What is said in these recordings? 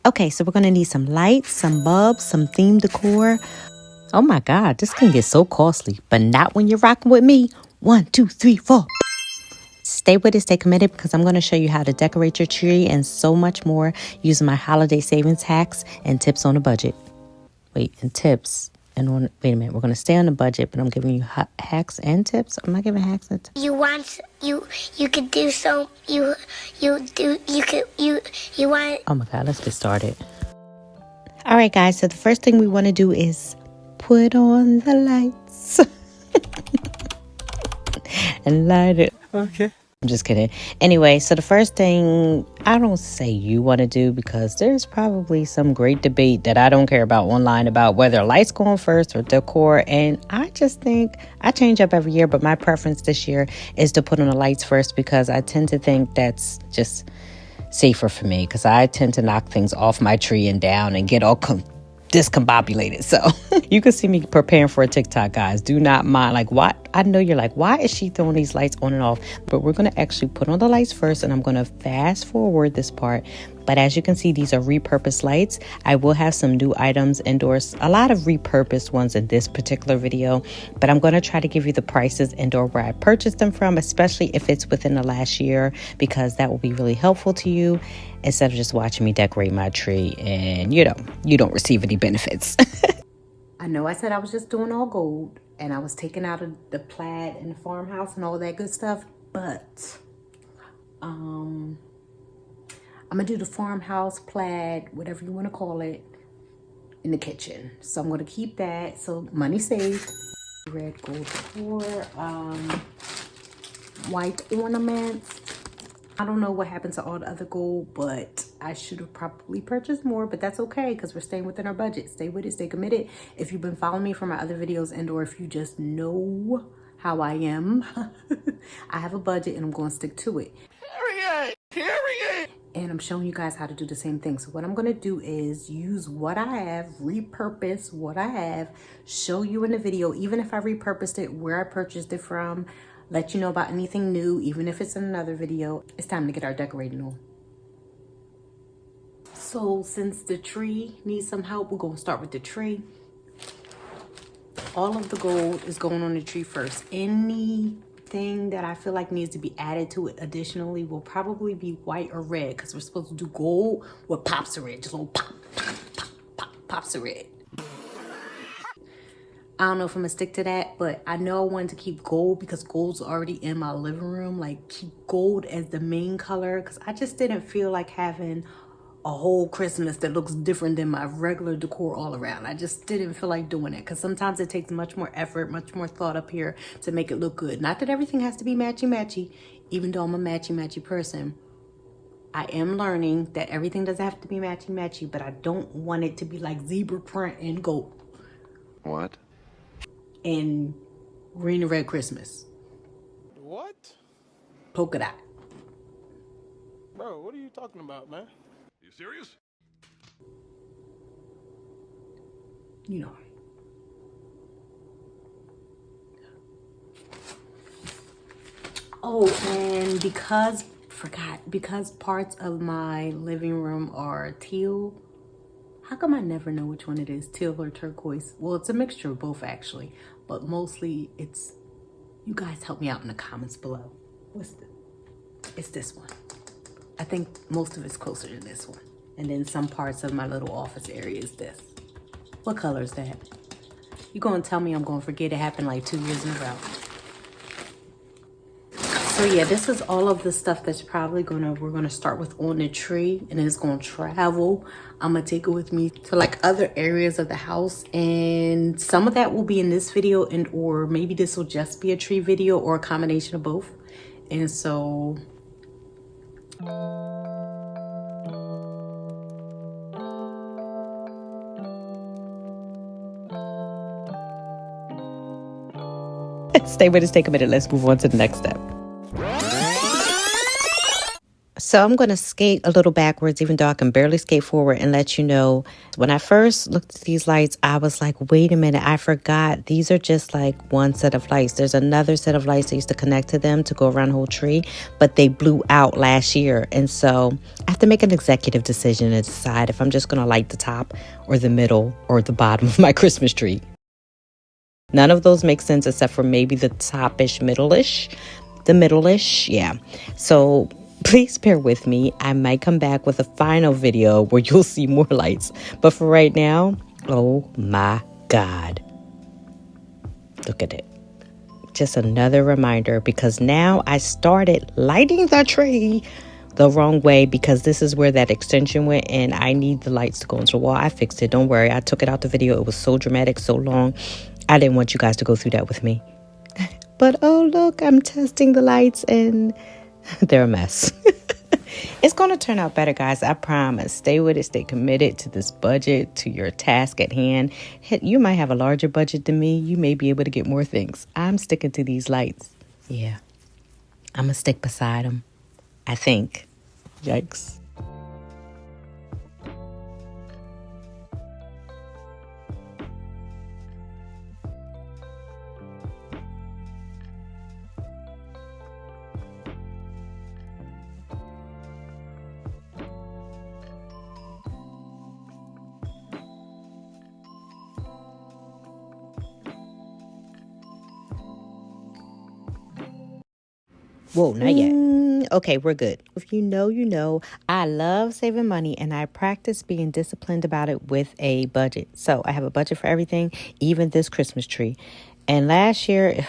Okay, so we're gonna need some lights, some bulbs, some theme decor. Oh my God, this can get so costly, but not when you're rocking with me. 1, 2, 3, 4. Stay with it, stay committed, because I'm going to show you how to decorate your tree and so much more using my holiday savings hacks and tips on a budget. Wait, and tips. Wait a minute, we're going to stay on the budget, but I'm giving you hacks and tips. I'm not giving hacks and tips. You could do so. You want. Oh my God, let's get started. All right, guys, so the first thing we want to do is put on the lights and light it. Okay. I'm just kidding. Anyway, so the first thing, I don't say you want to do, because there's probably some great debate that I don't care about online about whether lights going first or decor. And I just think I change up every year, but my preference this year is to put on the lights first, because I tend to think that's just safer for me, because I tend to knock things off my tree and down and get all discombobulated. So you can see me preparing for a TikTok, guys. Do not mind. Like, why? I know you're like, why is she throwing these lights on and off? But we're going to actually put on the lights first, and I'm going to fast forward this part. But as you can see, these are repurposed lights. I will have some new items indoors, a lot of repurposed ones in this particular video, but I'm going to try to give you the prices indoor where I purchased them from, especially if it's within the last year, because that will be really helpful to you instead of just watching me decorate my tree and, you don't receive any benefits. I know I said I was just doing all gold and I was taking out of the plaid and the farmhouse and all that good stuff, but I'm gonna do the farmhouse, plaid, whatever you want to call it, in the kitchen. So I'm gonna keep that, so money saved. Red gold decor, white ornaments. I don't know what happened to all the other gold, but I should have probably purchased more, but that's okay, because we're staying within our budget. Stay with it, stay committed. If you've been following me from my other videos, and or if you just know how I am, I have a budget and I'm going to stick to it. Period. And I'm showing you guys how to do the same thing. So what I'm going to do is use what I have, repurpose what I have, show you in the video, even if I repurposed it, where I purchased it from, let you know about anything new, even if it's in another video. It's time to get our decorating on. So since the tree needs some help, we're going to start with the tree. All of the gold is going on the tree first. Anything that I feel like needs to be added to it additionally will probably be white or red, because we're supposed to do gold with pops of red. Just little pop, pop, pop, pop, pops of red. I don't know if I'm gonna stick to that, but I know I wanted to keep gold because gold's already in my living room. Like, keep gold as the main color, because I just didn't feel like having a whole Christmas that looks different than my regular decor all around. I just didn't feel like doing it, because sometimes it takes much more effort, much more thought up here to make it look good. Not that everything has to be matchy-matchy, even though I'm a matchy-matchy person. I am learning that everything doesn't have to be matchy-matchy, but I don't want it to be like zebra print and gold. What? And green and red Christmas. What? Polka dot. Bro, what are you talking about, man? You serious? You know. Oh, and because parts of my living room are teal, how come I never know which one it is, teal or turquoise? Well, it's a mixture of both, actually, but mostly it's, you guys help me out in the comments below. It's this one. I think most of it's closer to this one. And then some parts of my little office area is this. What color is that? You gonna tell me I'm gonna forget? It happened like 2 years in a row. So yeah, this is all of the stuff that's probably we're gonna start with on the tree, and then it's gonna travel. I'm gonna take it with me to like other areas of the house, and some of that will be in this video, and or maybe this will just be a tree video or a combination of both. And so stay with us, stay committed. Let's move on to the next step. So I'm going to skate a little backwards, even though I can barely skate forward, and let you know. When I first looked at these lights, I was like, wait a minute, I forgot. These are just like one set of lights. There's another set of lights that used to connect to them to go around the whole tree, but they blew out last year. And so I have to make an executive decision and decide if I'm just going to light the top or the middle or the bottom of my Christmas tree. None of those make sense except for maybe the topish, middle-ish. The middle-ish, yeah. So please bear with me. I might come back with a final video where you'll see more lights. But for right now, oh my God. Look at it. Just another reminder, because now I started lighting the tree the wrong way, because this is where that extension went and I need the lights to go into the wall. I fixed it. Don't worry. I took it out the video. It was so dramatic, so long. I didn't want you guys to go through that with me. But oh, look, I'm testing the lights and they're a mess. It's going to turn out better, guys. I promise. Stay with it. Stay committed to this budget, to your task at hand. You might have a larger budget than me. You may be able to get more things. I'm sticking to these lights. Yeah. I'm going to stick beside them, I think. Yikes. Whoa, not yet. Okay, we're good. If you know, you know. I love saving money and I practice being disciplined about it with a budget. So I have a budget for everything, even this Christmas tree. And last year,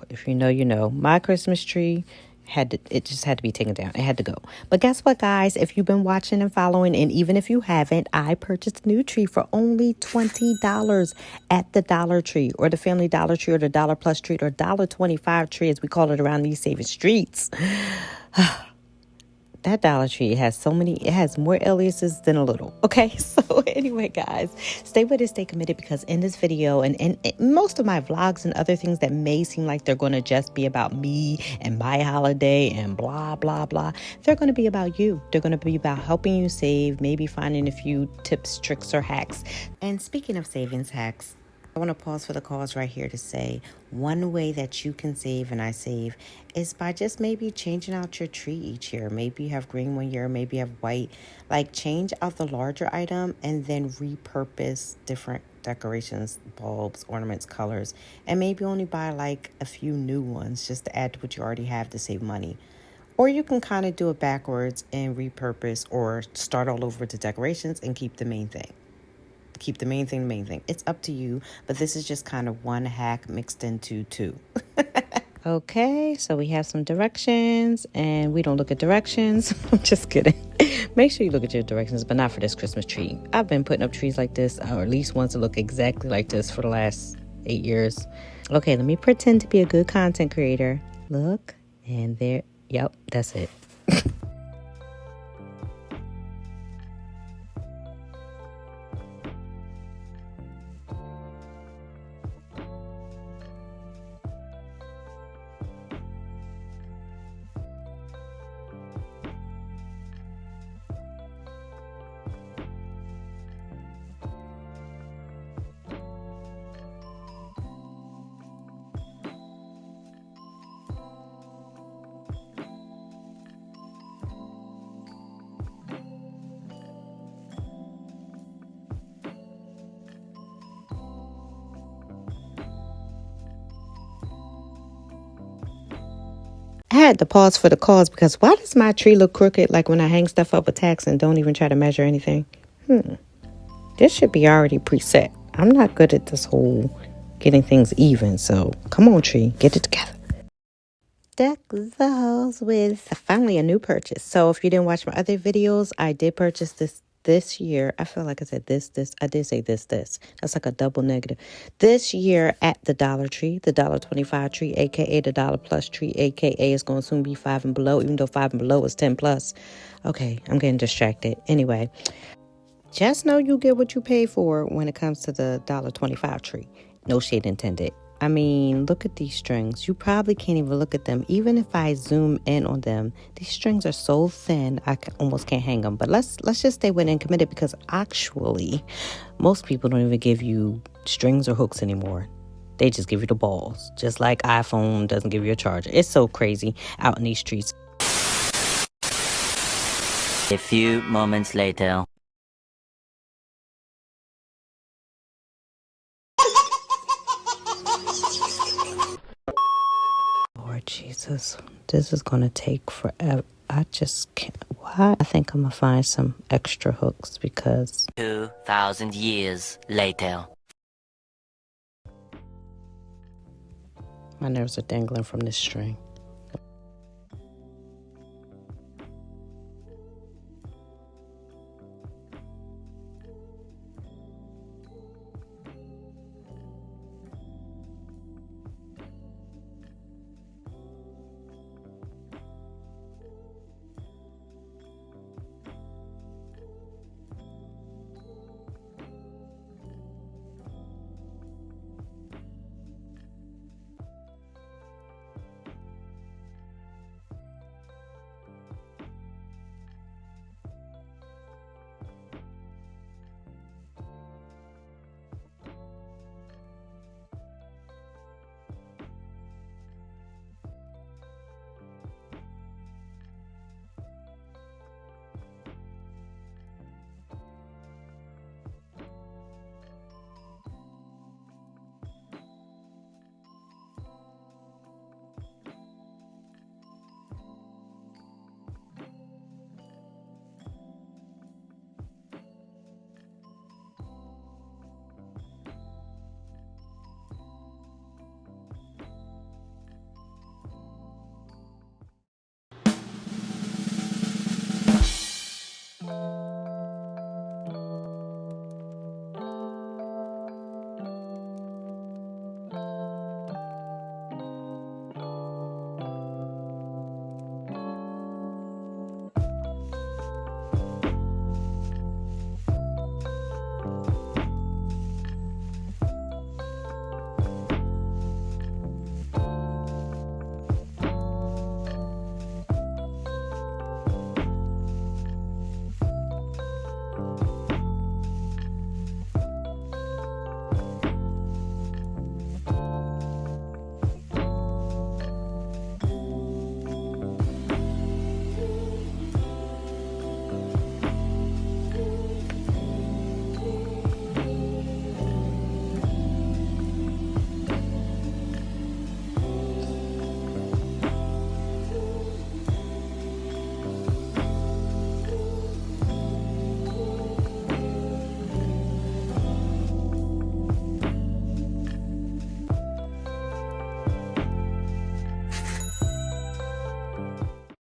if you know, you know, my Christmas tree it just had to be taken down. It had to go. But guess what, guys? If you've been watching and following, and even if you haven't, I purchased a new tree for only $20 at the Dollar Tree or the Family Dollar Tree or the Dollar Plus Tree or $1.25 tree, as we call it around these saving streets. That Dollar Tree has it has more aliases than a little. Okay, so anyway, guys, stay with it, stay committed, because in this video and most of my vlogs and other things that may seem like they're going to just be about me and my holiday and blah, blah, blah, they're going to be about you. They're going to be about helping you save, maybe finding a few tips, tricks, or hacks. And speaking of savings hacks, I want to pause for the cause right here to say one way that you can save, and I save, is by just maybe changing out your tree each year. Maybe you have green one year, maybe you have white. Like, change out the larger item and then repurpose different decorations, bulbs, ornaments, colors, and maybe only buy like a few new ones just to add to what you already have to save money. Or you can kind of do it backwards and repurpose, or start all over with the decorations and keep the main thing. Keep the main thing. It's up to you, but this is just kind of one hack mixed into two. Okay, so we have some directions, and we don't look at directions. I'm just kidding. Make sure you look at your directions, but not for this Christmas tree. I've been putting up trees like this, or at least ones that look exactly like this, for the last 8 years. Okay, let me pretend to be a good content creator. Look, and there. Yep, that's it. I had to pause for the cause, because why does my tree look crooked, like when I hang stuff up with tacks and don't even try to measure anything? This should be already preset. I'm not good at this whole getting things even, so come on, tree, get it together. Deck the halls with finally a new purchase. So if you didn't watch my other videos, I did purchase this year. I feel like I said this. I did say this. That's like a double negative. This year at the Dollar Tree, the $1.25 tree, aka the Dollar Plus tree, aka it's going to soon be 5 and below, even though 5 and below is 10 plus. Okay, I'm getting distracted. Anyway, just know you get what you pay for when it comes to the $1.25 tree. No shade intended. I mean, look at these strings. You probably can't even look at them. Even if I zoom in on them, these strings are so thin, almost can't hang them. But let's just stay with and committed, because actually, most people don't even give you strings or hooks anymore. They just give you the balls, just like iPhone doesn't give you a charger. It's so crazy out in these streets. A few moments later. Lord Jesus, this is gonna take forever. I just can't. Why? I think I'm gonna find some extra hooks because 2,000 years later. my nerves are dangling from this string.